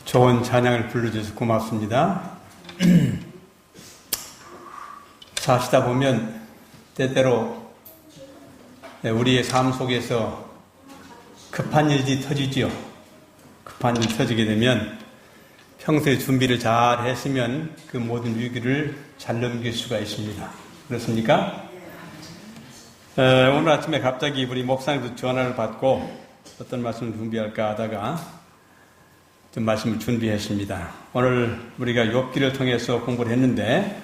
좋은 찬양을 불러주셔서 고맙습니다. 사시다 보면 때때로 우리의 삶 속에서 급한 일이 터지지요. 급한 일이 터지게 되면 평소에 준비를 잘 했으면 그 모든 위기를 잘 넘길 수가 있습니다. 그렇습니까? 오늘 아침에 갑자기 우리 목사님도 전화를 받고 어떤 말씀을 준비할까 하다가 좀 말씀을 준비했습니다. 오늘 우리가 욥기를 통해서 공부를 했는데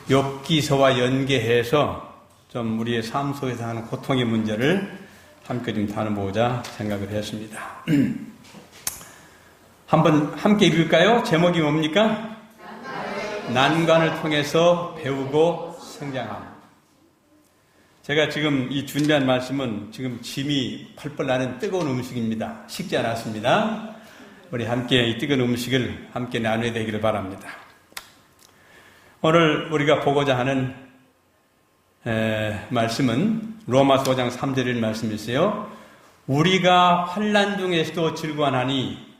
욥기서와 연계해서 좀 우리의 삶 속에서 하는 고통의 문제를 함께 좀 다뤄보자 생각을 했습니다. 한번 함께 읽을까요? 제목이 뭡니까? 난관을 통해서 배우고 성장함. 제가 지금 이 준비한 말씀은 지금 침이 펄펄 나는 뜨거운 음식입니다. 식지 않았습니다. 우리 함께 이 뜨거운 음식을 함께 나눠야 되기를 바랍니다. 오늘 우리가 보고자 하는 말씀은 로마서 5장 3절의 말씀이세요. 우리가 환난 중에서도 즐거워하니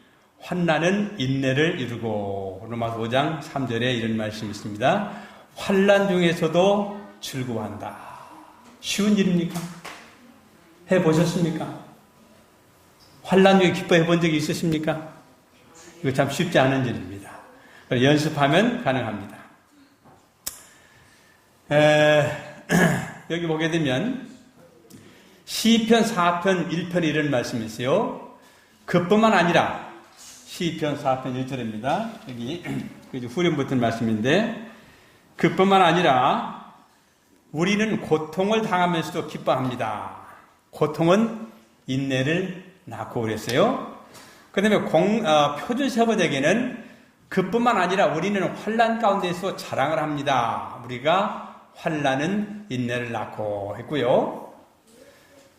환난은 인내를 이루고. 로마서 5장 3절에 이런 말씀이 있습니다. 환난 중에서도 즐거워한다. 쉬운 일입니까? 해보셨습니까? 환난 중에 기뻐해 본 적이 있으십니까? 이거 참 쉽지 않은 일입니다. 연습하면 가능합니다. 여기 보게 되면 시편 4편 1편에 이런 말씀이 있어요. 그뿐만 아니라 시편 4편 1절입니다. 여기 후렴 붙은 말씀인데 그뿐만 아니라 우리는 고통을 당하면서도 기뻐합니다. 고통은 인내를 낳고 그랬어요. 그 다음에 표준세번역에는 그뿐만 아니라 우리는 환난 가운데서 자랑을 합니다. 우리가 환난은 인내를 낳고 했고요.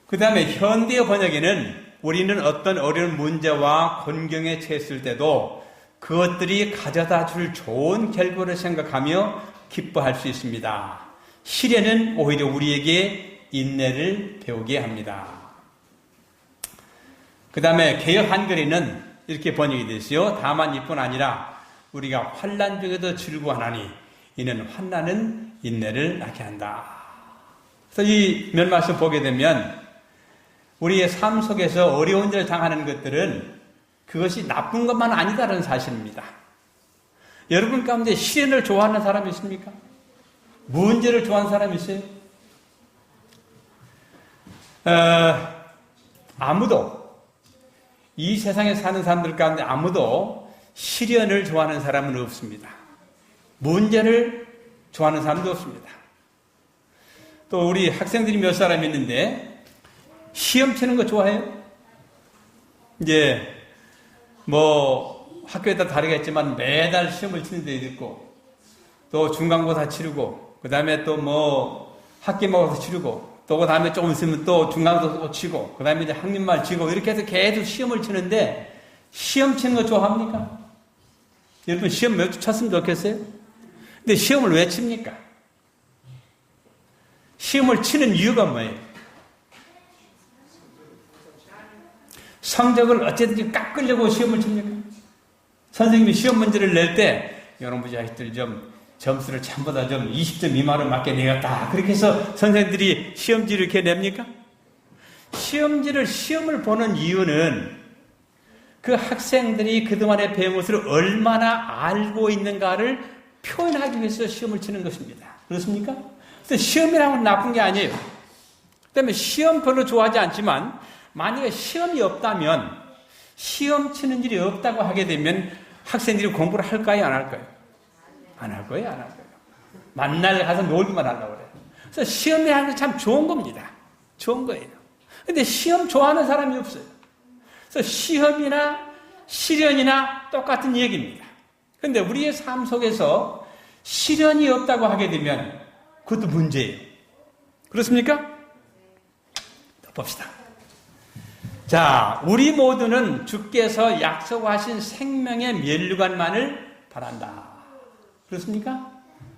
그 다음에 현대 번역에는 우리는 어떤 어려운 문제와 곤경에 처했을 때도 그것들이 가져다 줄 좋은 결과를 생각하며 기뻐할 수 있습니다. 시련은 오히려 우리에게 인내를 배우게 합니다. 그 다음에 개역 한글에는 이렇게 번역이 되었어요. 다만 이뿐 아니라 우리가 환난 중에도 즐거워하나니 이는 환난은 인내를 낳게 한다. 그래서 이 몇 말씀 보게 되면 우리의 삶 속에서 어려운 일을 당하는 것들은 그것이 나쁜 것만 아니다라는 사실입니다. 여러분 가운데 시련을 좋아하는 사람이 있습니까? 문제를 좋아하는 사람이 있어요? 아무도 이 세상에 사는 사람들 가운데 아무도 시련을 좋아하는 사람은 없습니다. 문제를 좋아하는 사람도 없습니다. 또 우리 학생들이 몇 사람 있는데 시험 치는 거 좋아해요? 이제 학교에 따라 다르겠지만 매달 시험을 치는 데도 있고 또 중간고사 치르고 그 다음에 또 학기모사 치르고 또 그 다음에 조금 있으면 또 중간고사 치고 그 다음에 이제 학년말 치고 이렇게 해서 계속 시험을 치는데 시험 치는 거 좋아합니까? 여러분 시험 몇 주 쳤으면 좋겠어요? 근데 시험을 왜 칩니까? 시험을 치는 이유가 뭐예요? 성적을 어쨌든지 깎으려고 시험을 칩니까? 선생님이 시험 문제를 낼 때 여러분 자식들 좀 점수를 전부 다 좀 20점 미만으로 맞게 내겠다. 그렇게 해서 선생님들이 시험지를 이렇게 냅니까? 시험을 보는 이유는 그 학생들이 그동안에 배운 것을 얼마나 알고 있는가를 표현하기 위해서 시험을 치는 것입니다. 그렇습니까? 그래서 시험이라는 건 나쁜 게 아니에요. 그 다음에 시험 별로 좋아하지 않지만 만약에 시험이 없다면 시험 치는 일이 없다고 하게 되면 학생들이 공부를 할까요? 안 할까요? 안 할 거예요? 안 할 거예요? 만날 가서 놀기만 하려고 그래요. 그래서 시험이라는 건 참 좋은 겁니다. 좋은 거예요. 근데 시험 좋아하는 사람이 없어요. 그래서 시험이나 시련이나 똑같은 얘기입니다. 그런데 우리의 삶 속에서 시련이 없다고 하게 되면 그것도 문제예요. 그렇습니까? 또 봅시다. 자, 우리 모두는 주께서 약속하신 생명의 면류관만을 바란다. 그렇습니까?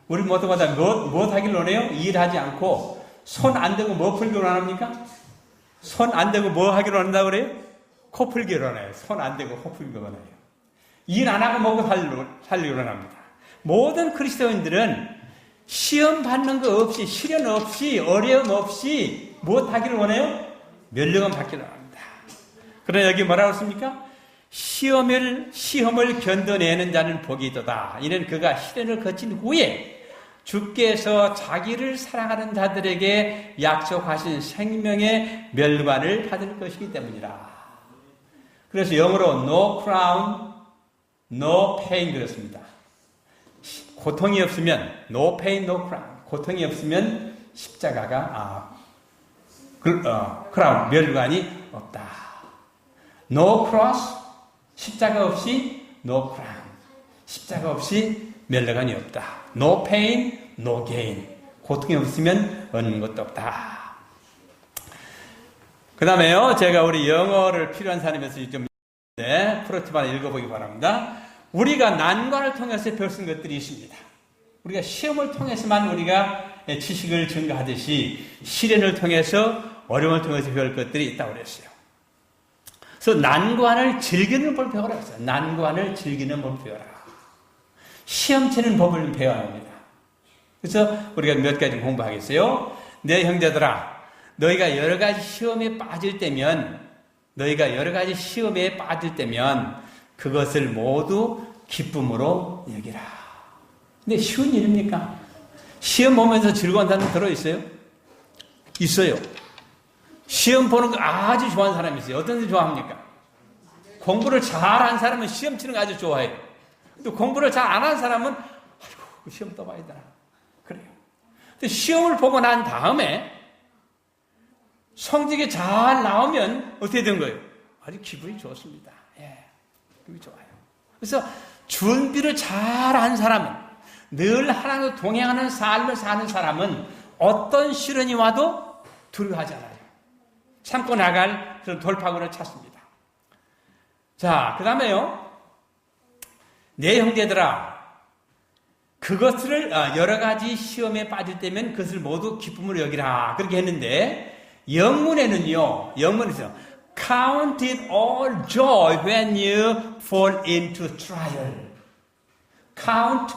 우리 모두가 다 무엇 하길 원해요? 일하지 않고 손 안 대고 뭐 풀기를 원합니까? 손 안 대고 뭐 하기로 한다고 그래요? 코 풀기로 하나요. 손 안 대고 코 풀기로 하나요. 일 안 하고 먹고 살기로 합니다. 모든 그리스도인들은 시험 받는 거 없이, 시련 없이, 어려움 없이 무엇하기를 원해요? 멸령은 받기를 합니다. 그러나 여기 뭐라고 했습니까? 시험을 견뎌내는 자는 복이 있도다. 이는 그가 시련을 거친 후에 주께서 자기를 사랑하는 자들에게 약속하신 생명의 멸관을 받을 것이기 때문이라. 그래서 영어로 no crown, no pain 그렇습니다. 고통이 없으면 no pain, no crown. 고통이 없으면 십자가가 crown, 멸관이 없다. no cross, 십자가 없이 no crown. 십자가 없이 멸관이 없다. no pain, no gain. 고통이 없으면 얻는 것도 없다. 그 다음에요, 제가 우리 영어를 필요한 사람이어서 좀 프로티만 읽어보기 바랍니다. 우리가 난관을 통해서 배울 수 있는 것들이 있습니다. 우리가 시험을 통해서만 우리가 지식을 증가하듯이 시련을 통해서, 어려움을 통해서 배울 것들이 있다고 그랬어요. 그래서 난관을 즐기는 법을 배워라 했어요. 난관을 즐기는 법을 배워라. 시험 치는 법을 배워야 합니다. 그래서 우리가 몇 가지 공부하겠어요. 내 형제들아, 너희가 여러 가지 시험에 빠질 때면 그것을 모두 기쁨으로 여기라. 근데 쉬운 일입니까? 시험 보면서 즐거운 사람 들어있어요? 있어요. 시험 보는 거 아주 좋아하는 사람이 있어요. 어떤 데 좋아합니까? 공부를 잘한 사람은 시험 치는 거 아주 좋아해요. 또 공부를 잘 안 한 사람은 아이고 시험 또 봐야 되나 그래요. 근데 시험을 보고 난 다음에 성적이 잘 나오면 어떻게 된 거예요? 아주 기분이 좋습니다. 예, 기분이 좋아요. 그래서 준비를 잘한 사람은, 늘 하나님과 동행하는 삶을 사는 사람은 어떤 시련이 와도 두려워하지 않아요. 참고 나갈 그런 돌파구를 찾습니다. 자, 그 다음에요. 내 형제들아, 그것을 여러 가지 시험에 빠질 때면 그것을 모두 기쁨으로 여기라. 그렇게 했는데 영문에서 Count it all joy when you fall into trial. Count.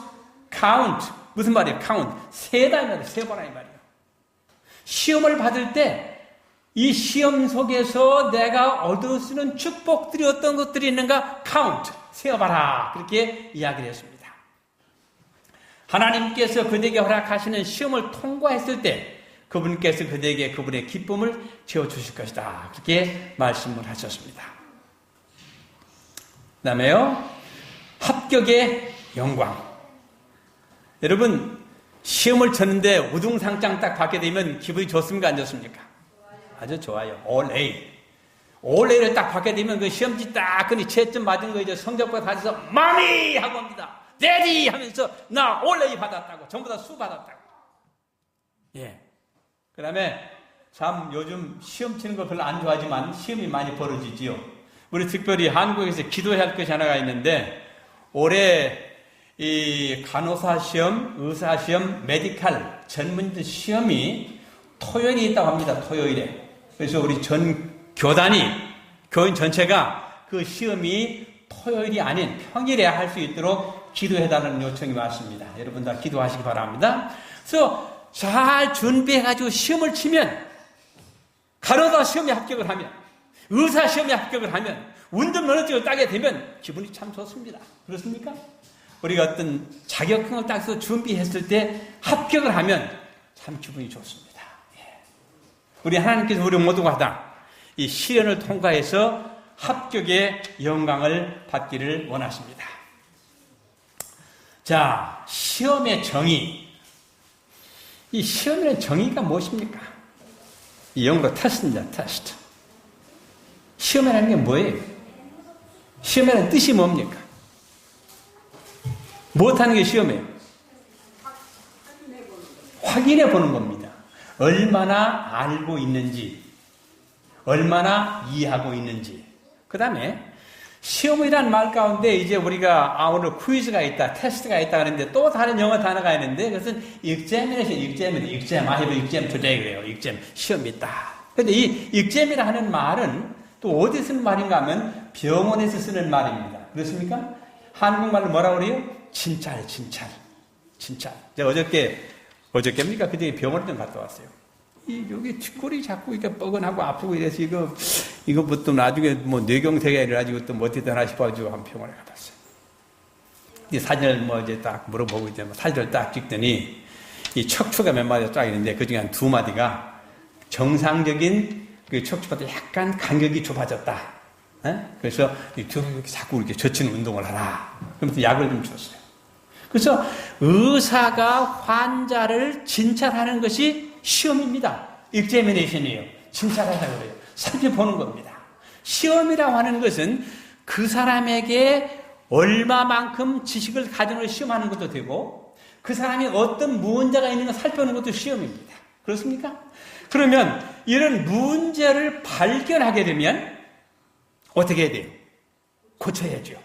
무슨 말이에요? Count. 세다 이 말이에요. 세보라 이 말이에요. 시험을 받을 때 이 시험 속에서 내가 얻을 수 있는 축복들이 어떤 것들이 있는가? Count. 세어봐라. 그렇게 이야기를 했습니다. 하나님께서 그들에게 허락하시는 시험을 통과했을 때 그분께서 그들에게 그분의 기쁨을 채워주실 것이다. 그렇게 말씀을 하셨습니다. 그 다음에요. 합격의 영광. 여러분, 시험을 쳤는데 우등상장 딱 받게 되면 기분이 좋습니까? 안 좋습니까? 아주 좋아요. All A. All A를 딱 받게 되면 그 시험지 딱 그니 채점 맞은 거 이제 성적표 가져서 마미 하고 옵니다. Daddy 하면서 나 All A 받았다고. 전부 다 수 받았다고. 예. 그 다음에 참 요즘 시험 치는 거 별로 안 좋아하지만 시험이 많이 벌어지지요. 우리 특별히 한국에서 기도해야 할 것이 하나가 있는데 올해 이 간호사 시험, 의사 시험, 메디칼 전문직 시험이 토요일에 있다고 합니다. 토요일에. 그래서 우리 전 교인 전체가 그 시험이 토요일이 아닌 평일에 할 수 있도록 기도해달라는 요청이 왔습니다. 여러분 다 기도하시기 바랍니다. 그래서 잘 준비해가지고 시험을 치면, 간호사 시험에 합격을 하면, 의사 시험에 합격을 하면, 운전면허증을 따게 되면 기분이 참 좋습니다. 그렇습니까? 우리가 어떤 자격증을 따서 준비했을 때 합격을 하면 참 기분이 좋습니다. 예. 우리 하나님께서 우리 모두가 다 이 시련을 통과해서 합격의 영광을 받기를 원하십니다. 자, 시험의 정의. 이 시험의 정의가 무엇입니까? 이 영어로 테스트입니다. 테스트. 시험이라는 게 뭐예요? 시험이라는 뜻이 뭡니까? 무엇하는 게 시험이에요? 확인해 보는 겁니다. 얼마나 알고 있는지, 얼마나 이해하고 있는지. 그 다음에 시험이란 말 가운데 이제 우리가 오늘 퀴즈가 있다, 테스트가 있다 그러는데 또 다른 영어 단어가 있는데 그것은 examination, exam today 그래요. exam, 시험이 있다. 근데 이 익잼이라 하는 말은 또 어디서 쓰는 말인가 하면 병원에서 쓰는 말입니다. 그렇습니까? 한국말로 뭐라고 그래요? 진찰. 제가 어저께입니까? 그때 병원에 좀 갔다 왔어요. 여기 뒷골이 자꾸 이렇게 뻐근하고 아프고 이래서 이거부터 나중에 뭐 뇌경색이 일어나지고 또 뭐 어떻게 하나 싶어가지고 한 병원에 갔다 왔어요. 이 사진을 뭐 이제 딱 물어보고 이제 사진을 딱 찍더니 이 척추가 몇 마디가 쫙 있는데 그 중에 한 2마디가 정상적인 그 척추보다 약간 간격이 좁아졌다. 그래서 이렇게 자꾸 이렇게 젖히는 운동을 하라. 그러면서 약을 좀 줬어요. 그래서 의사가 환자를 진찰하는 것이 시험입니다. examination이에요. 진찰하라고 그래요. 살펴보는 겁니다. 시험이라고 하는 것은 그 사람에게 얼마만큼 지식을 가진 걸 시험하는 것도 되고 그 사람이 어떤 문제가 있는 걸 살펴보는 것도 시험입니다. 그렇습니까? 그러면 이런 문제를 발견하게 되면 어떻게 해야 돼요? 고쳐야죠.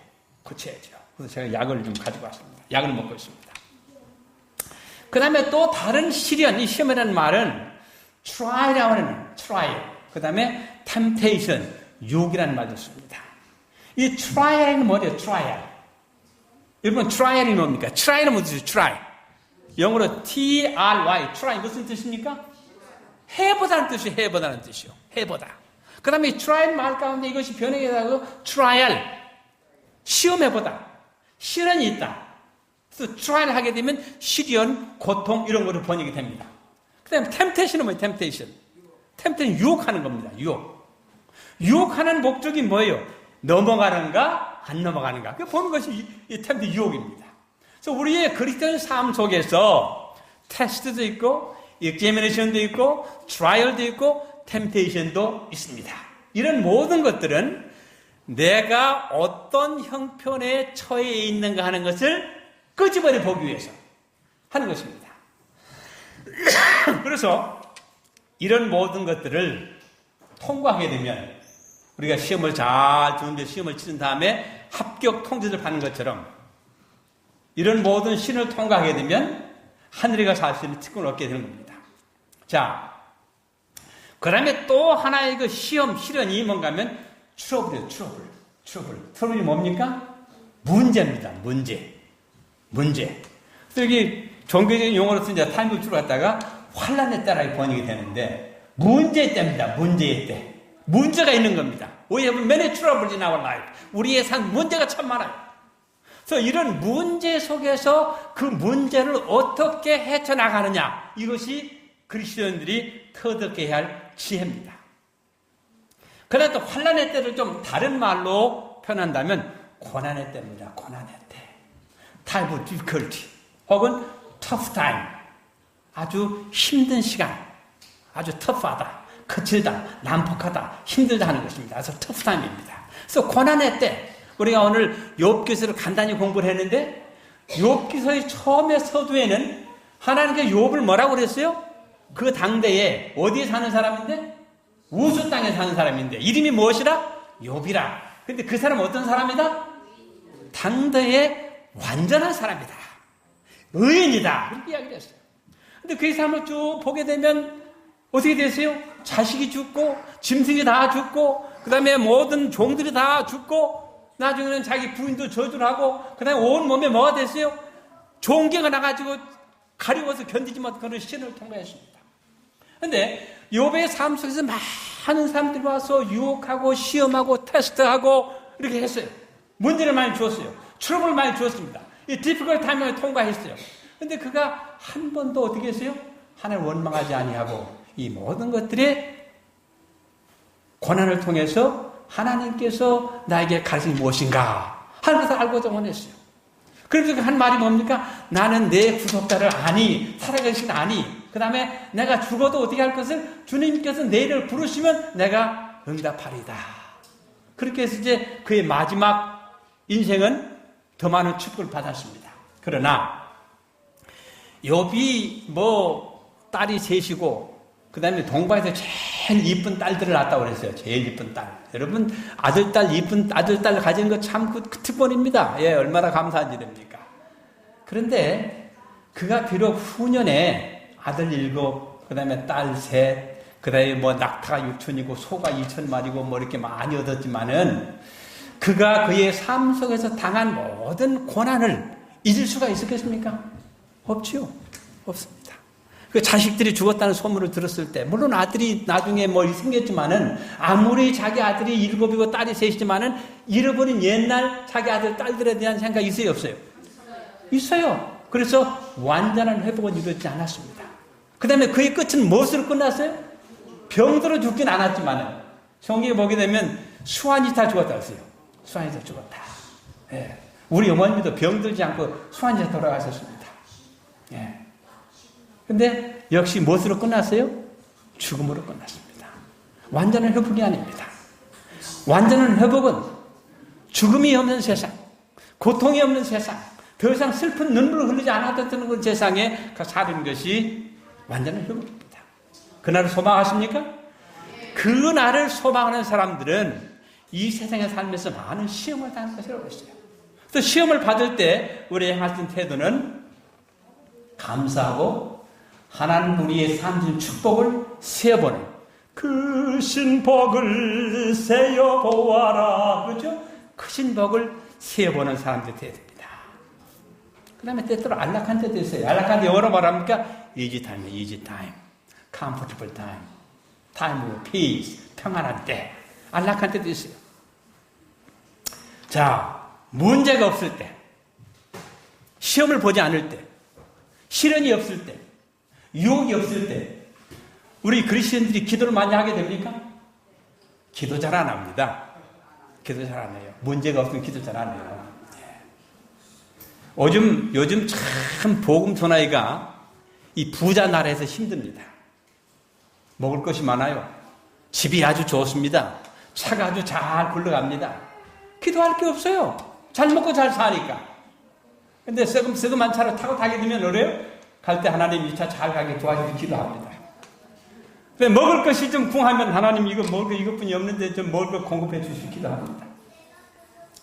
그래서 제가 약을 좀 가지고 왔습니다. 약을 먹고 있습니다. 그 다음에 또 다른 시련, 이 시험이라는 말은 try라고 하는 try, 그 다음에 temptation, 유혹이라는 말도 씁니다. 이 try는 뭐예요? trial. 여러분 trial이 뭡니까? try는 무슨 뜻이에요? try. 영어로 T-R-Y, try 무슨 뜻입니까? 해보다는 뜻이에요. 해보다. 그 다음에 이 try 말 가운데 이것이 변형해서 trial, 시험해보다. 시련이 있다. 그래서 트라이를 하게 되면 시련, 고통 이런 거로 번역이 됩니다. 그 다음에 temptation은 뭐예요? temptation 유혹하는 겁니다. 유혹하는 목적이 뭐예요? 넘어가는가 안 넘어가는가. 그 보는 것이 이 temptation 유혹입니다. 그래서 우리의 그리스도인 삶 속에서 테스트도 있고 examination도 있고 trial도 있고 temptation도 있습니다. 이런 모든 것들은 내가 어떤 형편에 처해 있는가 하는 것을 끄집어내 보기 위해서 하는 것입니다. 그래서 이런 모든 것들을 통과하게 되면 우리가 시험을 잘 준비해 시험을 치른 다음에 합격 통지를 받는 것처럼 이런 모든 시험을 통과하게 되면 하늘에 가서 살 수 있는 특권을 얻게 되는 겁니다. 자, 그 다음에 또 하나의 그 시련이 뭔가 하면 트러블이에요. 트러블이 뭡니까? 문제입니다. 문제. 그래서 여기 종교적인 용어로 쓴 타임을 주로 갖다가 환란의 때라고 번역이 되는데 문제의 때입니다. 문제의 때. 문제가 있는 겁니다. We have many troubles in our life. 우리의 삶 문제가 참 많아요. 그래서 이런 문제 속에서 그 문제를 어떻게 헤쳐나가느냐. 이것이 그리스도인들이 터득해야 할 지혜입니다. 그러나 또 환란의 때를 좀 다른 말로 표현한다면 고난의 때입니다. 고난의 때. Time of difficulty 혹은 tough time. 아주 힘든 시간. 아주 tough하다. 거칠다. 난폭하다. 힘들다 하는 것입니다. 그래서 tough time입니다. 그래서 고난의 때. 우리가 오늘 욥기서를 간단히 공부를 했는데 욥기서의 처음에 서두에는 하나님께 욥을 뭐라고 그랬어요? 그 당대에 어디에 사는 사람인데? 우수 땅에 사는 사람인데 이름이 무엇이라? 욥이라. 근데 그 사람은 어떤 사람이다? 당대의 완전한 사람이다. 의인이다. 그렇게 이야기를 했어요. 근데 그 사람을 쭉 보게 되면 어떻게 됐어요? 자식이 죽고 짐승이 다 죽고 그 다음에 모든 종들이 다 죽고 나중에는 자기 부인도 저주를 하고 그 다음에 온 몸에 뭐가 됐어요? 종괴가 나가지고 가리워서 견디지 못한 그런 시련을 통과했습니다. 근데 욥의 삶 속에서 많은 사람들이 와서 유혹하고 시험하고 테스트하고 이렇게 했어요. 문제를 많이 주었어요. 트러블을 많이 주었습니다. 이 difficult time을 통과했어요. 근데 그가 한 번도 어떻게 했어요? 하나님 원망하지 아니하고 이 모든 것들의 고난을 통해서 하나님께서 나에게 가르침이 무엇인가 하는 것을 알고 정언했어요. 그래서 한 말이 뭡니까? 나는 내 구속자를 아니, 살아계신 아니. 그 다음에 내가 죽어도 어떻게 할 것을 주님께서 내일을 부르시면 내가 응답하리다. 그렇게 해서 이제 그의 마지막 인생은 더 많은 축복을 받았습니다. 그러나 욥이 딸이 셋이고 그 다음에 동방에서 제일 이쁜 딸들을 낳았다고 그랬어요. 제일 이쁜 딸. 여러분 이쁜 아들딸 가지는 거 참 그 특권입니다. 예, 얼마나 감사한 일입니까? 그런데 그가 비록 후년에 아들 7, 그 다음에 딸 3, 그 다음에 뭐 낙타가 6천이고 소가 2,000마리고 뭐 이렇게 많이 얻었지만은 그가 그의 삶 속에서 당한 모든 고난을 잊을 수가 있었겠습니까? 없지요. 없습니다. 그 자식들이 죽었다는 소문을 들었을 때, 물론 아들이 나중에 뭐 생겼지만은, 아무리 자기 아들이 7이고 딸이 3이지만은, 잃어버린 옛날 자기 아들, 딸들에 대한 생각이 있어요, 없어요? 있어요. 그래서 완전한 회복은 이루어지지 않았습니다. 그 다음에 그의 끝은 무엇으로 끝났어요? 병들어 죽진 않았지만은, 성경에 보게 되면 수완이 다 죽었다 했어요. 수완이 다 죽었다. 예. 우리 어머님도 병들지 않고 수완이 다 돌아가셨습니다. 예. 근데 역시 무엇으로 끝났어요? 죽음으로 끝났습니다. 완전한 회복이 아닙니다. 완전한 회복은 죽음이 없는 세상, 고통이 없는 세상, 더 이상 슬픈 눈물을 흘리지 않았던 그 세상에 사는 것이 완전한 회복입니다. 그날을 소망하십니까? 그날을 소망하는 사람들은 이 세상에 살면서 많은 시험을 당하는 것이라고 했어요. 그래서 시험을 받을 때 우리 행하신 태도는 감사하고 하나님 우리의 삶 축복을 세어보는 크신 복을 세어보아라. 그렇죠? 크신 복을 세어보는 사람들이 되어야 됩니다. 그 다음에 때때로 안락한 때도 있어요. 안락한 때 영어로 말합니까? easy time, easy time, comfortable time, time of peace, 평안한 때, 안락한 때도 있어요. 자, 문제가 없을 때, 시험을 보지 않을 때, 시련이 없을 때, 유혹이 없을 때 우리 그리스도인들이 기도를 많이 하게 됩니까? 기도 잘 안 합니다. 기도 잘 안 해요. 문제가 없으면 기도 잘 안 해요. 요즘 참 복음 전하기가 이 부자 나라에서 힘듭니다. 먹을 것이 많아요. 집이 아주 좋습니다. 차가 아주 잘 굴러갑니다. 기도할 게 없어요. 잘 먹고 잘 사니까. 근데 새금한 차로 타고 가게 되면 어려요? 갈 때 하나님 이 차 잘 가게 도와주기 기도합니다. 근데 먹을 것이 좀 궁하면 하나님 이거 먹을 거 이것뿐이 없는데 좀 먹을 거 공급해 주시기 기도합니다.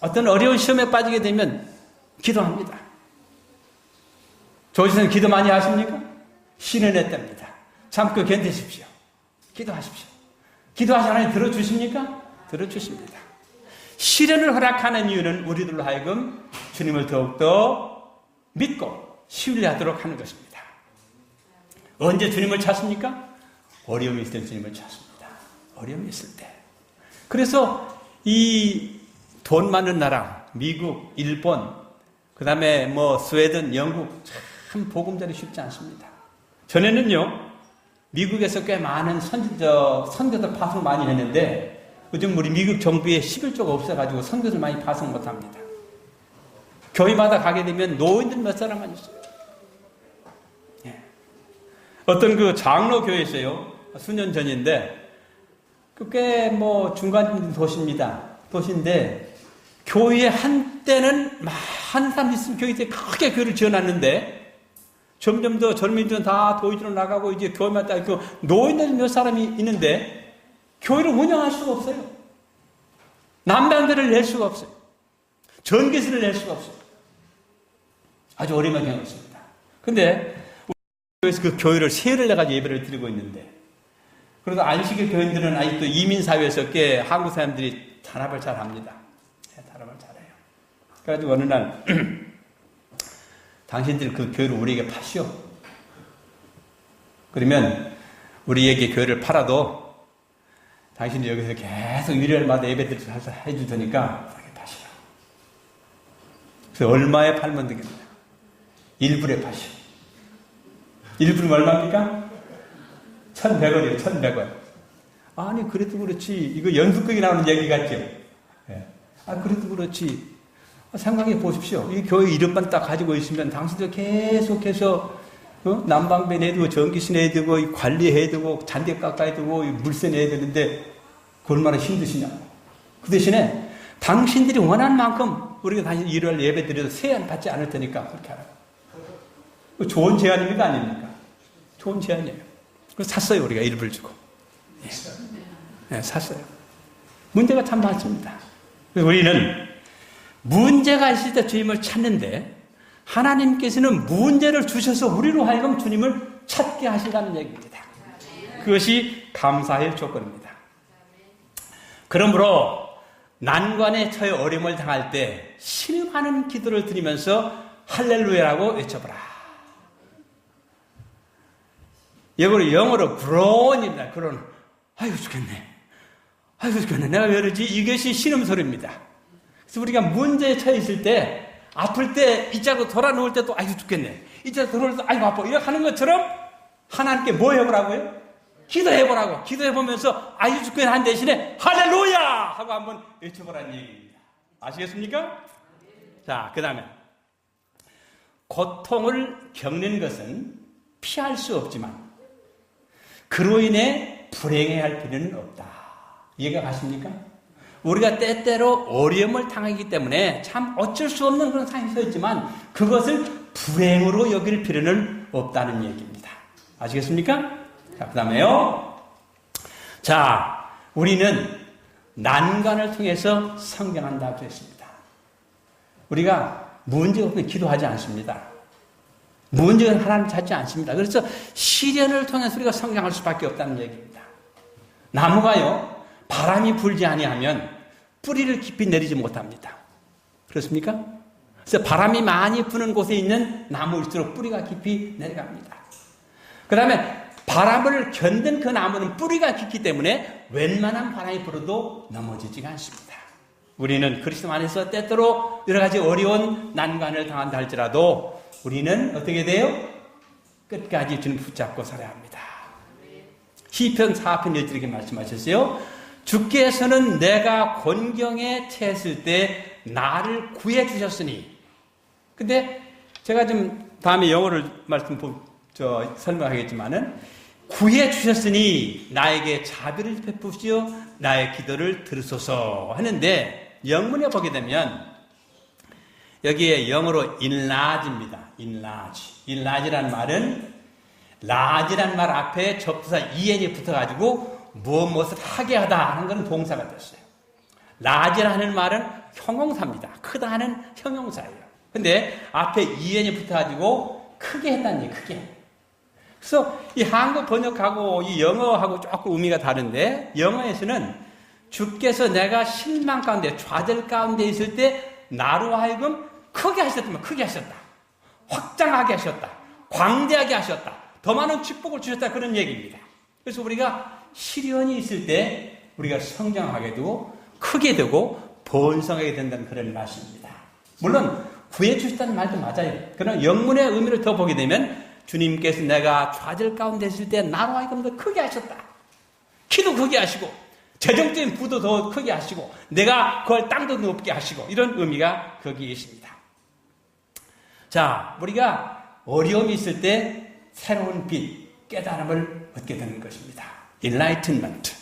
어떤 어려운 시험에 빠지게 되면 기도합니다. 조지선 기도 많이 하십니까? 신은했답니다. 참고 견디십시오. 기도하십시오. 기도하시 하나님 들어주십니까? 들어주십니다. 시련을 허락하는 이유는 우리들로 하여금 주님을 더욱더 믿고 신뢰하도록 하는 것입니다. 언제 주님을 찾습니까? 어려움이 있을 때 주님을 찾습니다. 어려움이 있을 때. 그래서 이 돈 많은 나라, 미국, 일본, 그 다음에 뭐 스웨덴, 영국 참 복음전이 쉽지 않습니다. 전에는요 미국에서 꽤 많은 선교들 파송 많이 했는데 요즘 우리 미국 정부에 11조가 없어가지고 선교들 많이 파송 못합니다. 교회마다 가게 되면 노인들 몇 사람만 있어요. 예. 어떤 그 장로 교회에서요 수년 전인데 꽤 뭐 중간 도시인데 교회에 한때는 많은 사람이 있으면 교회에 크게 교회를 지어놨는데 점점 더 젊은이들은 다 도시로 나가고 이제 교회마다 노인들 몇 사람이 있는데 교회를 운영할 수가 없어요. 남방들을 낼 수가 없어요. 전기세를 낼 수가 없어요. 아주 어려운 경우였습니다. 근데 그래서 그 교회를 세를 내가지고 예배를 드리고 있는데 그래도 안식일 교인들은 아직도 이민사회에서 꽤 한국 사람들이 단합을 잘 합니다. 단합을 잘해요. 그래가지고 어느 날 당신들 그 교회를 우리에게 파시오. 그러면 우리에게 교회를 팔아도 당신이 여기서 계속 일요일마다 예배들 해줄 테니까 파시오. 그래서 얼마에 팔면 되겠냐? 1불에 파시오. 1불은 얼마입니까? 1,100원이에요. 1,100원. 아니 그래도 그렇지. 이거 연수극이 나오는 얘기 같죠? 예. 그래도 그렇지. 생각해 보십시오. 이 교회 이름만 딱 가지고 있으면 당신들 계속해서 난방비 내야 되고 전기세 내야 되고 관리해야 되고 잔디 깎아야 되고 물세 내야 되는데 그 얼마나 힘드시냐고. 그 대신에 당신들이 원하는 만큼 우리가 다시 일요일 예배 드려도 세안 받지 않을 테니까 그렇게 하라고. 좋은 제안입니까? 아닙니까? 좋은 제안이에요. 그래서 샀어요. 우리가 1불 주고. 예. 네, 샀어요. 문제가 참 많습니다. 우리는 문제가 있을 때 주님을 찾는데 하나님께서는 문제를 주셔서 우리로 하여금 주님을 찾게 하신다는 얘기입니다. 그것이 감사의 조건입니다. 그러므로 난관에 처해 어려움을 당할 때 신음하는 기도를 드리면서 할렐루야라고 외쳐보라. 영어로 groan입니다. groan. 아이고 죽겠네. 아이고 죽겠네. 내가 왜 이러지? 이것이 신음소리입니다. 그래서 우리가 문제에 처해 있을 때, 아플 때, 이자로 돌아 누울 때도 아이고 죽겠네. 이자로 돌아 누울 때도 아이고 아파. 이렇게 하는 것처럼 하나님께 뭐 해보라고요? 기도해보라고. 기도해보면서 아이고 죽겠네 한 대신에 할렐루야! 하고 한번 외쳐보라는 얘기입니다. 아시겠습니까? 자, 그 다음에 고통을 겪는 것은 피할 수 없지만 그로 인해 불행해야 할 필요는 없다. 이해가 가십니까? 우리가 때때로 어려움을 당하기 때문에 참 어쩔 수 없는 그런 상황이 서 있지만 그것을 불행으로 여길 필요는 없다는 얘기입니다. 아시겠습니까? 자, 그 다음에요. 자, 우리는 난관을 통해서 성장한다고 했습니다. 우리가 문제 없으면 기도하지 않습니다. 문제는 하나님 찾지 않습니다. 그래서 시련을 통해서 우리가 성장할 수밖에 없다는 얘기입니다. 나무가요, 바람이 불지 아니하면 뿌리를 깊이 내리지 못합니다. 그렇습니까? 그래서 바람이 많이 부는 곳에 있는 나무일수록 뿌리가 깊이 내려갑니다. 그 다음에 바람을 견딘 그 나무는 뿌리가 깊기 때문에 웬만한 바람이 불어도 넘어지지가 않습니다. 우리는 그리스도 안에서 때때로 여러 가지 어려운 난관을 당한다 할지라도 우리는 어떻게 돼요? 끝까지 주님 붙잡고 살아야 합니다. 시편 4편 1절 이렇게 말씀하셨어요. 주께서는 내가 곤경에 처했을 때 나를 구해 주셨으니. 근데 제가 좀 다음에 영어를 설명하겠지만은 구해 주셨으니 나에게 자비를 베푸시어 나의 기도를 들으소서 하는데 영문에 보게 되면 여기에 영어로 enlarge입니다. enlarge라는 말은 large라는 말 앞에 접두사 en이 붙어가지고 무엇을 하게 하다 하는 것은 동사가 됐어요. large라는 말은 형용사입니다. 크다 하는 형용사예요. 근데 앞에 en이 붙어가지고 크게 했다는 얘기예요. 크게. 그래서 이 한국 번역하고 이 영어하고 조금 의미가 다른데 영어에서는 주께서 내가 실망 가운데 좌절 가운데 있을 때 나로 하여금 크게 하셨다면 크게 하셨다. 확장하게 하셨다. 광대하게 하셨다. 더 많은 축복을 주셨다. 그런 얘기입니다. 그래서 우리가 시련이 있을 때 우리가 성장하게 되고 크게 되고 번성하게 된다는 그런 말씀입니다. 물론 구해 주셨다는 말도 맞아요. 그러나 영문의 의미를 더 보게 되면 주님께서 내가 좌절 가운데 있을 때 나로 하여금 더 크게 하셨다. 키도 크게 하시고 재정적인 부도 더 크게 하시고 내가 그걸 땅도 높게 하시고 이런 의미가 거기에 있습니다. 자, 우리가 어려움이 있을 때 새로운 빛, 깨달음을 얻게 되는 것입니다. enlightenment.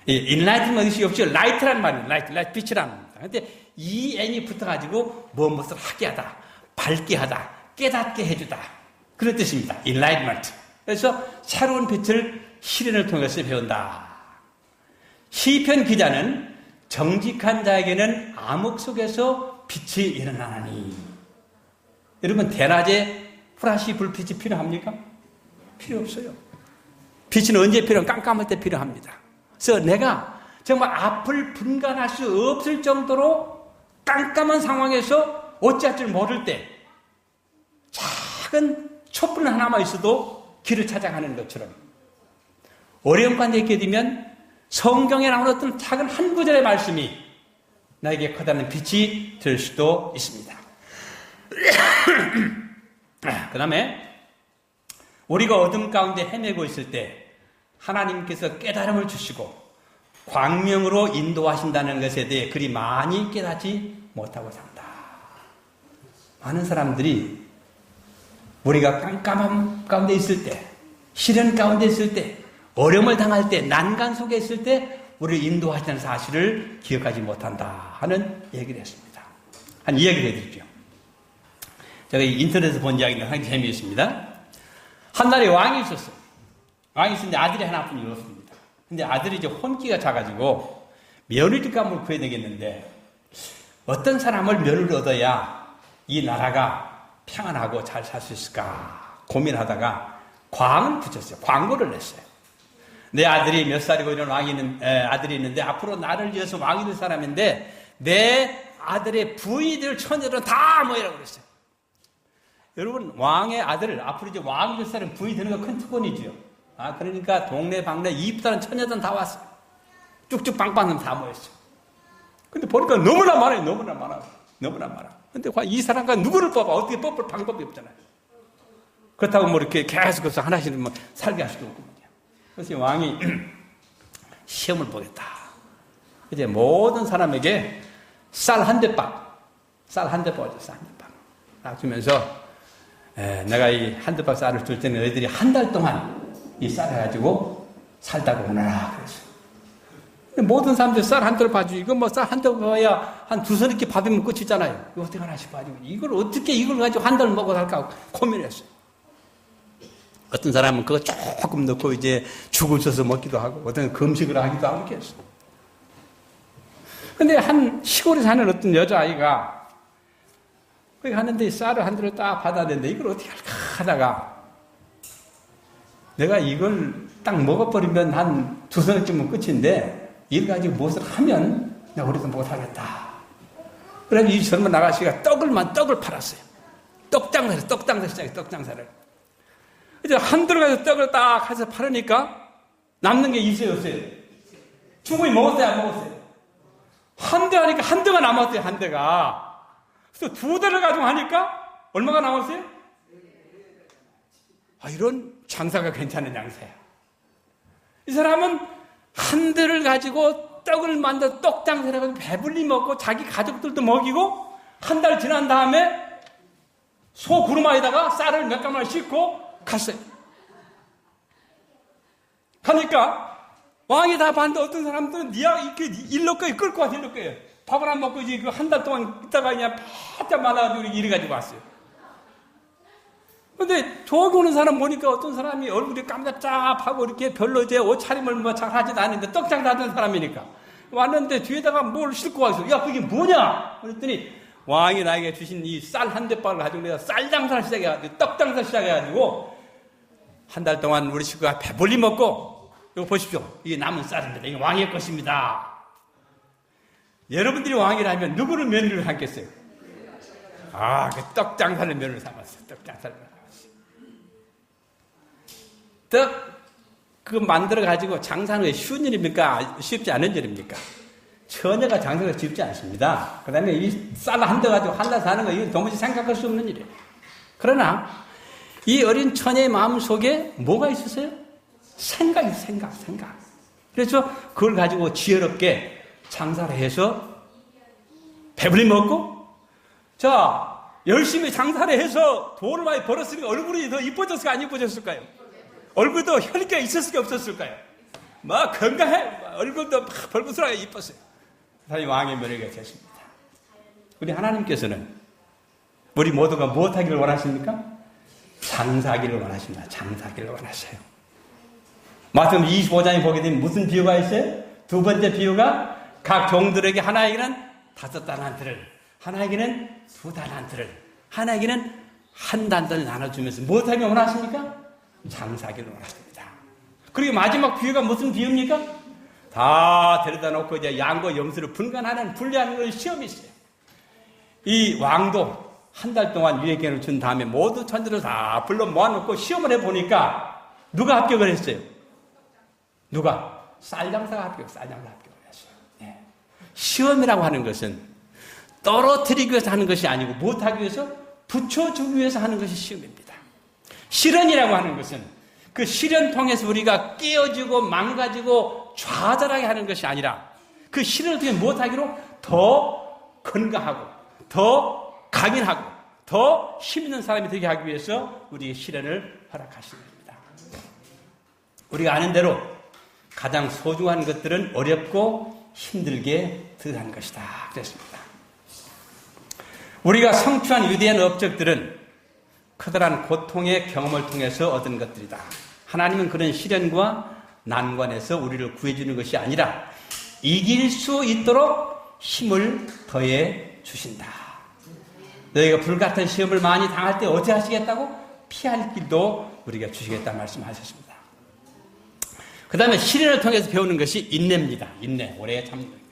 이 enlightenment이 없이 light라는 말이에요. light, 빛이라는 말입니다. 그런데 en이 붙어가지고 무엇을 하게 하다, 밝게 하다, 깨닫게 해주다. 그런 뜻입니다. enlightenment. 그래서 새로운 빛을 시련을 통해서 배운다. 시편 기자는 정직한 자에게는 암흑 속에서 빛이 일어나니. 여러분 대낮에 후라시 불빛이 필요합니까? 필요 없어요. 빛은 언제 필요한? 깜깜할 때 필요합니다. 그래서 내가 정말 앞을 분간할 수 없을 정도로 깜깜한 상황에서 어찌할 줄 모를 때 작은 촛불 하나만 있어도 길을 찾아가는 것처럼 어려움 가운데 있게 되면 성경에 나오는 어떤 작은 한 구절의 말씀이 나에게 커다란 빛이 될 수도 있습니다. 그 다음에 우리가 어둠 가운데 헤매고 있을 때 하나님께서 깨달음을 주시고 광명으로 인도하신다는 것에 대해 그리 많이 깨닫지 못하고 산다. 많은 사람들이 우리가 깜깜함 가운데 있을 때, 시련 가운데 있을 때, 어려움을 당할 때, 난간 속에 있을 때 우리를 인도하시는 사실을 기억하지 못한다 하는 얘기를 했습니다. 한 이야기를 해드릴게요. 제가 인터넷에서 본 이야기인데 상당히 재미있습니다. 한 나라에 왕이 있었어요. 왕이 있었는데 아들이 하나뿐이 없습니다. 근데 아들이 이제 혼기가 차가지고 며느리감을 구해야 되겠는데 어떤 사람을 며느리를 얻어야 이 나라가 평안하고 잘 살 수 있을까 고민하다가 광을 붙였어요. 광고를 냈어요. 내 아들이 몇 살이고 이런 아들이 있는데 앞으로 나를 위해서 왕이 될 사람인데 내 아들의 부인들 처녀들은 다 모이라고 그랬어요. 여러분, 왕의 아들, 앞으로 이제 왕이 될 사람 부인이 되는 거 큰 특권이죠. 그러니까 동네 방네 이쁘다는 처녀들은 다 왔어요. 쭉쭉 빵빵 다 모였어요. 근데 보니까 너무나 많아요. 너무나 많아. 근데 이 사람과 누구를 뽑아? 어떻게 뽑을 방법이 없잖아요. 그렇다고 뭐 이렇게 계속 하나씩 뭐 살게 할 수도 없고. 그래서 왕이 시험을 보겠다. 이제 모든 사람에게 쌀 한 대박 줬어. 딱 주면서 내가 이 한 대박 쌀을 줄 때는 너희들이 한 달 동안 이 쌀 해가지고 살다가 오너라 그랬어. 모든 사람들이 쌀 한 대를 봐주고 이거 뭐 쌀 한 대 봐야 한 두서 이렇게 밥이면 끝이잖아요. 이거 어떻게 하나씩 봐주고 이걸 가지고 한 달 먹어 살까 고민했어요. 어떤 사람은 그거 조금 넣고 이제 죽을 써서 먹기도 하고, 어떤 금식을 하기도 하고 이렇게 했어요. 근데 한 시골에 사는 어떤 여자아이가 거기 가는데 쌀을 한 대를 딱 받아냈는데 이걸 어떻게 할까 하다가 내가 이걸 딱 먹어버리면 한 두서쯤은 끝인데 이걸 가지고 무엇을 하면 내가 우리도 못하겠다. 그래서 이 젊은 아가씨가 떡을 팔았어요. 떡장사를 시작해, 떡장사를. 이제 한 들어가서 떡을 딱 해서 팔으니까 남는 게 있어요, 없어요? 충분히 먹었어요, 안 먹었어요? 한 대 하니까 한 대가 남았어요, 한 대가. 그래서 두 대를 가지고 하니까 얼마가 남았어요? 이런 장사가 괜찮은 장사야. 이 사람은 한 대를 가지고 떡을 만들어 떡 장사를 해가지고 배불리 먹고 자기 가족들도 먹이고 한 달 지난 다음에 소 구루마에다가 쌀을 몇 가마를 싣고 갔어요. 가니까 왕이 다 봤는데 어떤 사람들은 이렇게 일로 거예요. 끌고 와서 일로 거예요. 밥을 안 먹고 이제 한 달 동안 있다가 그냥 바짝 말라가지고 이래 가지고 왔어요. 근데 저기 오는 사람 보니까 어떤 사람이 얼굴이 깜짝하고 이렇게 별로 이제 옷차림을 뭐 잘 하지도 않는데 떡장사 하던 사람이니까 왔는데 뒤에다가 뭘 싣고 와서 야 그게 뭐냐? 그랬더니 왕이 나에게 주신 이 쌀 한 대박을 가지고 내가 쌀 장사를 시작해가지고 떡 장사를 시작해가지고 한 달 동안 우리 식구가 배불리 먹고 이거 보십시오. 이게 남은 쌀입니다. 이게 왕의 것입니다. 여러분들이 왕이라면 누구를 며느리로 삼겠어요? 그 떡 장사를 며느리로 삼았어요. 떡 장사를 삼았어요. 떡 그거 만들어가지고 장사하는 게 쉬운 일입니까? 쉽지 않은 일입니까? 처녀가 장사가 쉽지 않습니다. 그 다음에 이 쌀 한 대 가지고 한 달 사는 거 이건 도무지 생각할 수 없는 일이에요. 그러나 이 어린 처녀의 마음 속에 뭐가 있었어요? 생각. 그래서 그걸 가지고 지혜롭게 장사를 해서 배불리 먹고 열심히 장사를 해서 돈을 많이 벌었으니까 얼굴이 더 이뻐졌을까요? 안 이뻐졌을까요? 얼굴도 혈기가 있었을까요? 없었을까요? 막 건강해. 얼굴도 막 벌거스하게 이뻤어요. 사실 왕의 며느리가 됐습니다. 우리 하나님께서는 우리 모두가 무엇하기를 원하십니까? 장사하기를 원하십니다. 장사하기를 원하세요. 마태복음 25장에 보게 되면 무슨 비유가 있어요? 두 번째 비유가 각 종들에게 하나에게는 5달란트를, 하나에게는 2달란트를, 하나에게는 1달란트를 나눠주면서 무엇하기 원하십니까? 장사하기를 원하십니다. 그리고 마지막 비유가 무슨 비유입니까? 다 데려다 놓고 이제 양과 염소를 분리하는 걸 시험이 있어요. 이 왕도 한 달 동안 유예기간을 준 다음에 모두 천들을 다 불러 모아놓고 시험을 해보니까 누가 합격을 했어요? 누가? 쌀장사가 합격을 했어요. 네. 시험이라고 하는 것은 떨어뜨리기 위해서 하는 것이 아니고 무엇하기 위해서? 붙여주기 위해서 하는 것이 시험입니다. 시련이라고 하는 것은 그 시련 통해서 우리가 깨어지고 망가지고 좌절하게 하는 것이 아니라 그 시련을 통해 무엇하기로? 더 건강하고 더 강인하고 더 힘있는 사람이 되게 하기 위해서 우리의 시련을 허락하시는 겁니다. 우리가 아는 대로 가장 소중한 것들은 어렵고 힘들게 드러난 것이다. 그랬습니다. 우리가 성취한 위대한 업적들은 커다란 고통의 경험을 통해서 얻은 것들이다. 하나님은 그런 시련과 난관에서 우리를 구해주는 것이 아니라 이길 수 있도록 힘을 더해 주신다. 너희가 불같은 시험을 많이 당할 때 어찌 하시겠다고? 피할 길도 우리가 주시겠다는 말씀하셨습니다. 그 다음에 시련을 통해서 배우는 것이 인내입니다. 인내, 오래 참는 겁니다.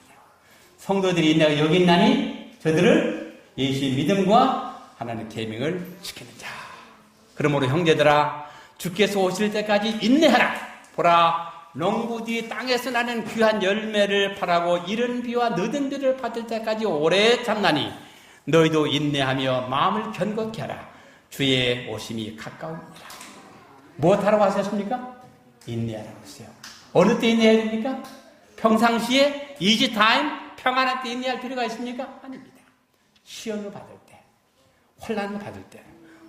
성도들이 인내가 여기 있나니 저들을 예수의 믿음과 하나님의 계명을 지키는 자. 그러므로 형제들아 주께서 오실 때까지 인내하라. 보라 농부 뒤 땅에서 나는 귀한 열매를 바라고 이른 비와 늦은 비를 받을 때까지 오래 참나니 너희도 인내하며 마음을 견고케 하라. 주의 오심이 가까웁니다. 무엇하라고 하셨습니까? 인내하라고 했어요. 어느 때 인내해야 됩니까? 평상시에 easy time 평안할 때 인내할 필요가 있습니까? 아닙니다. 시험을 받을 때, 혼란을 받을 때,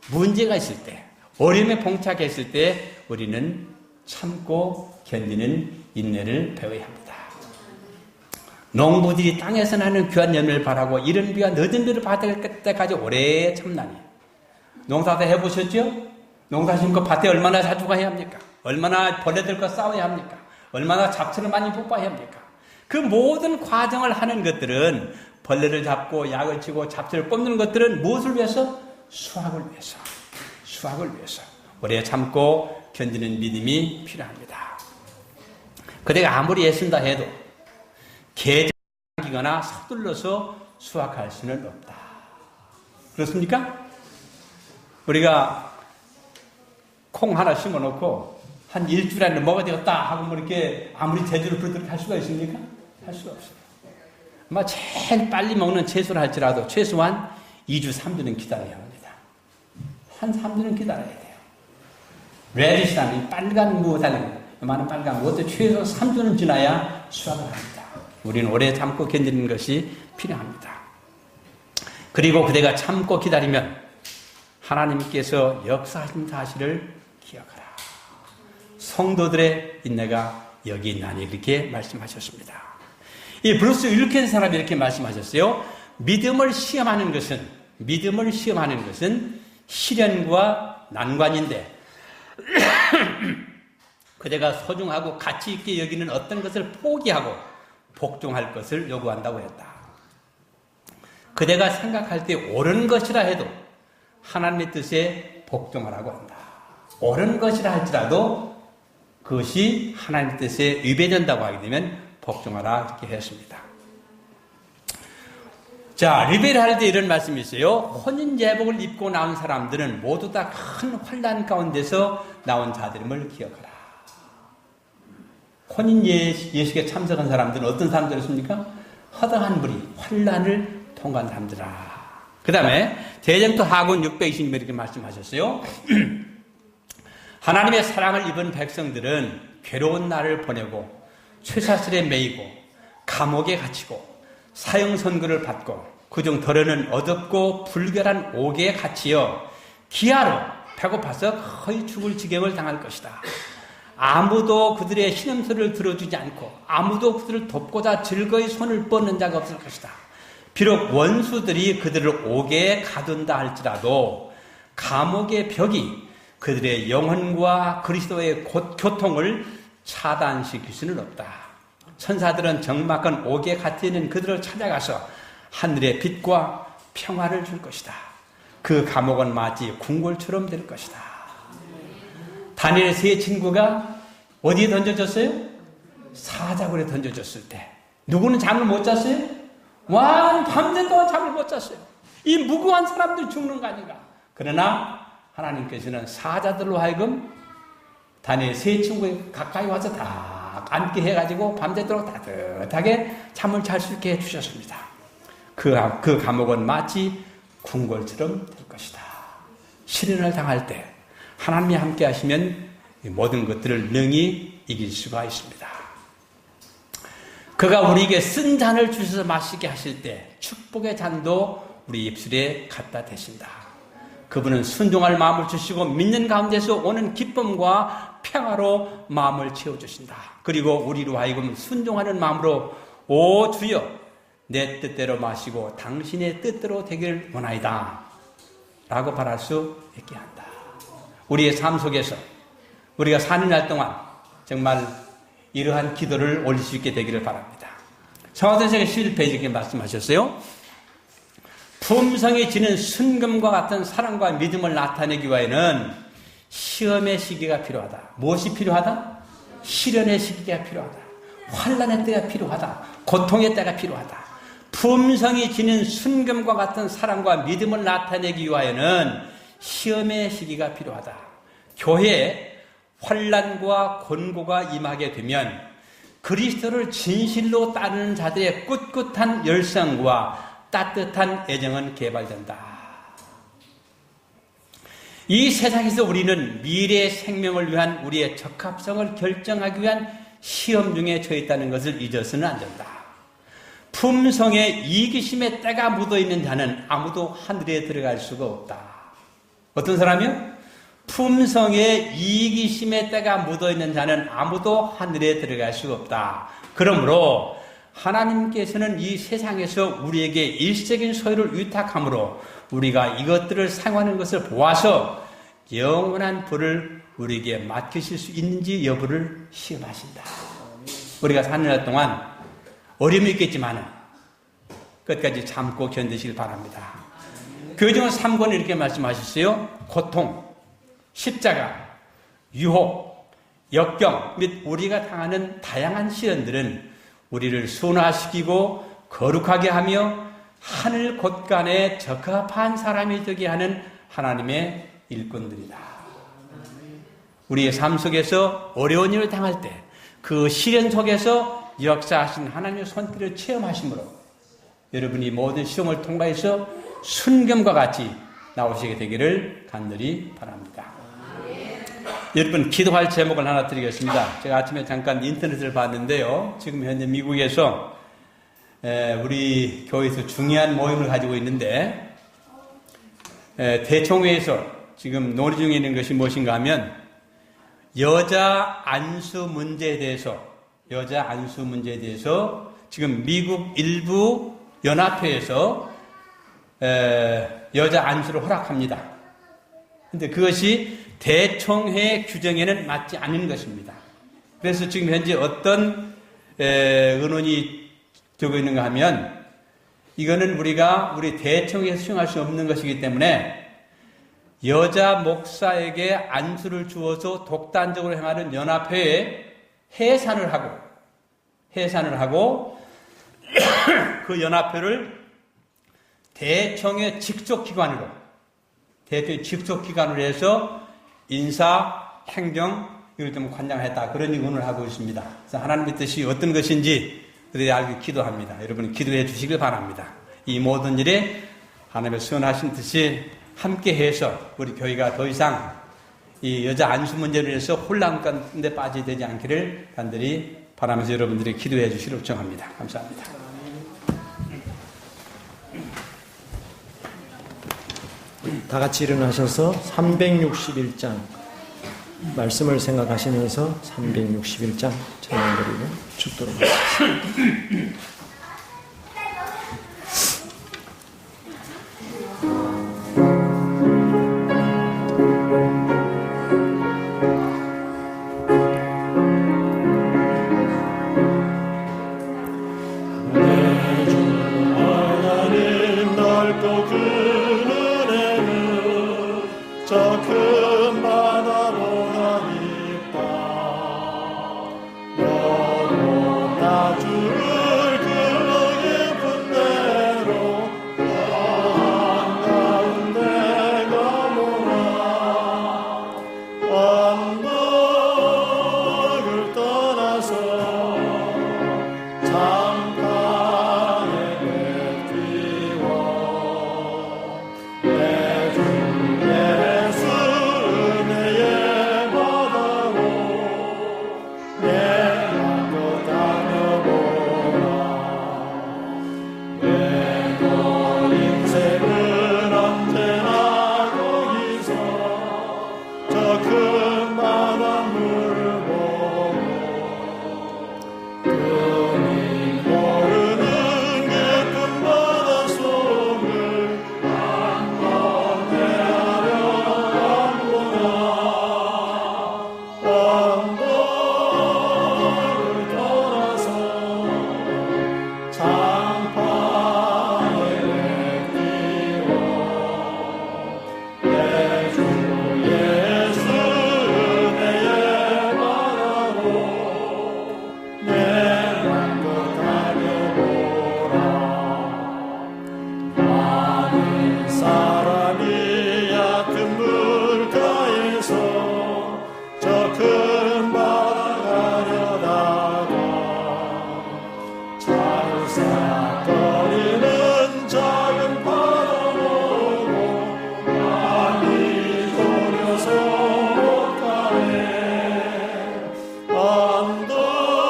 문제가 있을 때, 어려움에 봉착했을 때 우리는 참고 견디는 인내를 배워야 합니다. 농부들이 땅에서 나는 귀한 열매를 바라고 이른 비와 늦은 비를 받을 때까지 오래 참나니. 농사도 해보셨죠? 농사 심고 밭에 얼마나 자주 가야 합니까? 얼마나 벌레들과 싸워야 합니까? 얼마나 잡초를 많이 뽑아야 합니까? 그 모든 과정을 하는 것들은 벌레를 잡고 약을 치고 잡초를 뽑는 것들은 무엇을 위해서? 수확을 위해서. 수확을 위해서. 오래 참고 견디는 믿음이 필요합니다. 그대가 아무리 애쓴다 해도 개장기거나 서둘러서 수확할 수는 없다. 그렇습니까? 우리가 콩 하나 심어놓고 한 일주일 안에 뭐가 되었다 하고 뭐 이렇게 아무리 제대로 그렇게 할 수가 있습니까? 할 수가 없어요. 아마 제일 빨리 먹는 채소를 할지라도 최소한 2주, 3주는 기다려야 합니다. 한 3주는 기다려야 돼요. 레디시라는 빨간 무 달린 많은 빨간 무도 최소 3주는 지나야 수확을 합니다. 우리는 오래 참고 견디는 것이 필요합니다. 그리고 그대가 참고 기다리면 하나님께서 역사하신 사실을 기억하라. 성도들의 인내가 여기 있나니 그렇게 말씀하셨습니다. 이 브루스 윌켄 사람이 이렇게 말씀하셨어요. 믿음을 시험하는 것은 시련과 난관인데 그대가 소중하고 가치 있게 여기는 어떤 것을 포기하고 복종할 것을 요구한다고 했다. 그대가 생각할 때 옳은 것이라 해도 하나님의 뜻에 복종하라고 한다. 옳은 것이라 할지라도 그것이 하나님의 뜻에 위배된다고 하게 되면 복종하라 이렇게 했습니다. 자, 리베를 할 때 이런 말씀이 있어요. 혼인 제복을 입고 나온 사람들은 모두 다 큰 환난 가운데서 나온 자들임을 기억하라. 혼인 예식에 참석한 사람들은 어떤 사람들이었습니까? 허다한 무리, 환난을 통과한 사람들아. 그 다음에 대전도 하군 620님 이렇게 말씀하셨어요. 하나님의 사랑을 입은 백성들은 괴로운 날을 보내고 쇠사슬에 매이고 감옥에 갇히고 사형 선고를 받고 그중 더러는 어둡고 불결한 옥에 갇히어 기아로 배고파서 거의 죽을 지경을 당할 것이다. 아무도 그들의 신음소리를 들어주지 않고 아무도 그들을 돕고자 즐거이 손을 뻗는 자가 없을 것이다. 비록 원수들이 그들을 옥에 가둔다 할지라도 감옥의 벽이 그들의 영혼과 그리스도의 교통을 차단시킬 수는 없다. 천사들은 적막한 옥에 갇혀있는 그들을 찾아가서 하늘의 빛과 평화를 줄 것이다. 그 감옥은 마치 궁궐처럼 될 것이다. 다니엘의 세 친구가 어디에 던져졌어요? 사자굴에 던져졌을 때 누구는 잠을 못 잤어요? 밤새 동안 잠을 못 잤어요. 이 무고한 사람들 죽는 거 아닌가? 그러나 하나님께서는 사자들로 하여금 다니엘 세 친구에 가까이 와서 다 앉게 해가지고 밤새도록 따뜻하게 잠을 잘 수 있게 해주셨습니다. 그 감옥은 마치 궁궐처럼 될 것이다. 시련을 당할 때 하나님이 함께 하시면 모든 것들을 능히 이길 수가 있습니다. 그가 우리에게 쓴 잔을 주셔서 마시게 하실 때 축복의 잔도 우리 입술에 갖다 대신다. 그분은 순종할 마음을 주시고 믿는 가운데서 오는 기쁨과 평화로 마음을 채워주신다. 그리고 우리로 하여금 순종하는 마음으로 오 주여 내 뜻대로 마시고 당신의 뜻대로 되기를 원하이다 라고 바랄 수 있게 한다. 우리의 삶 속에서 우리가 사는 날 동안 정말 이러한 기도를 올릴 수 있게 되기를 바랍니다. 성화선생의 11페이지에 이렇게 말씀하셨어요. 품성이 지는 순금과 같은 사랑과 믿음을 나타내기 위해서는 시험의 시기가 필요하다. 무엇이 필요하다? 시련의 시기가 필요하다. 환난의 때가 필요하다. 고통의 때가 필요하다. 품성이 지닌 순금과 같은 사랑과 믿음을 나타내기 위하여는 시험의 시기가 필요하다. 교회에 환난과 곤고가 임하게 되면 그리스도를 진실로 따르는 자들의 꿋꿋한 열성과 따뜻한 애정은 개발된다. 이 세상에서 우리는 미래의 생명을 위한 우리의 적합성을 결정하기 위한 시험 중에 처해 있다는 것을 잊어서는 안 된다. 품성에 이기심의 때가 묻어있는 자는 아무도 하늘에 들어갈 수가 없다. 어떤 사람이요? 품성에 이기심의 때가 묻어있는 자는 아무도 하늘에 들어갈 수가 없다. 그러므로 하나님께서는 이 세상에서 우리에게 일시적인 소유를 위탁함으로 우리가 이것들을 사용하는 것을 보아서 영원한 벌을 우리에게 맡기실 수 있는지 여부를 시험하신다. 우리가 사는 날 동안 어려움이 있겠지만 끝까지 참고 견디시길 바랍니다. 교정은 3권에 이렇게 말씀하셨어요. 고통, 십자가, 유혹, 역경 및 우리가 당하는 다양한 시련들은 우리를 순화시키고 거룩하게 하며 하늘 곳간에 적합한 사람이 되게 하는 하나님의 일꾼들이다. 우리의 삶 속에서 어려운 일을 당할 때 그 시련 속에서 역사하신 하나님의 손길을 체험하심으로 여러분이 모든 시험을 통과해서 순금과 같이 나오시게 되기를 간절히 바랍니다. 여러분 기도할 제목을 하나 드리겠습니다. 제가 아침에 잠깐 인터넷을 봤는데요. 지금 현재 미국에서 우리 교회에서 중요한 모임을 가지고 있는데 대총회에서 지금 논의 중에 있는 것이 무엇인가 하면 여자 안수 문제에 대해서 지금 미국 일부 연합회에서 여자 안수를 허락합니다. 그런데 그것이 대총회 규정에는 맞지 않는 것입니다. 그래서 지금 현재 어떤 의논이 되고 있는가 하면 이거는 우리 대총회에서 수용할 수 없는 것이기 때문에 여자 목사에게 안수를 주어서 독단적으로 행하는 연합회에 해산을 하고 그 연합회를 대총회 직속기관으로 해서 인사, 행정 이걸 좀 관장했다. 그런 의논을 하고 있습니다. 그래서 하나님의 뜻이 어떤 것인지 그들이 알기 기도합니다. 여러분 기도해 주시길 바랍니다. 이 모든 일에 하나님의 선하신 뜻이 함께해서 우리 교회가 더 이상 이 여자 안수 문제로 인해서 혼란 가운데 빠지게 되지 않기를 간절히 바라면서 여러분들이 기도해 주시기를 요청합니다. 감사합니다. 다 같이 일어나셔서 361장 말씀을 생각하시면서 361장 찬양드리고 죽도록 하겠습니다. 주를 싹거리는 작은 바다 보고 많이 졸여서 못 가네.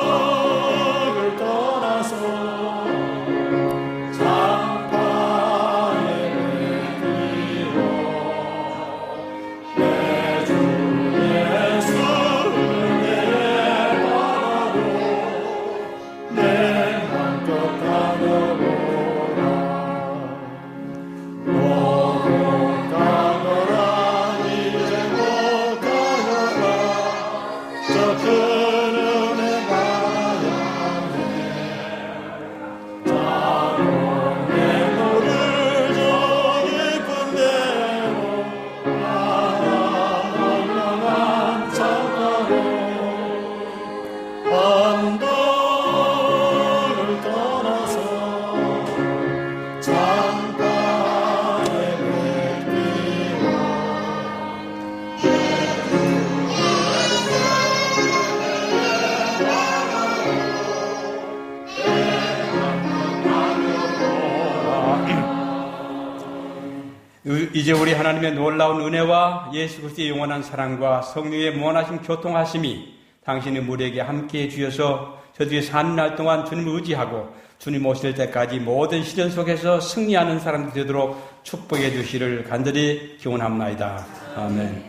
언덕을 떠나서 장파에 뛰어 내 주 예수를 내 바라보 내 맘껏 가려보라. 못 가거라 이제 못 가거라. 저 큰 은혜 받아야 해. 자동의 물을 저 깊은 데로 널널한 창가로 언덕을 떠나서 창가에 뛰어 이제 우리 하나님의 놀라운 은혜와 예수 그리스도의 영원한 사랑과 성령의 무한하신 교통하심이 당신의 무리에게 함께해 주셔서 저들이 사는 날 동안 주님을 의지하고 주님 오실 때까지 모든 시련 속에서 승리하는 사람들이 되도록 축복해 주시를 간절히 기원합니다. 아멘.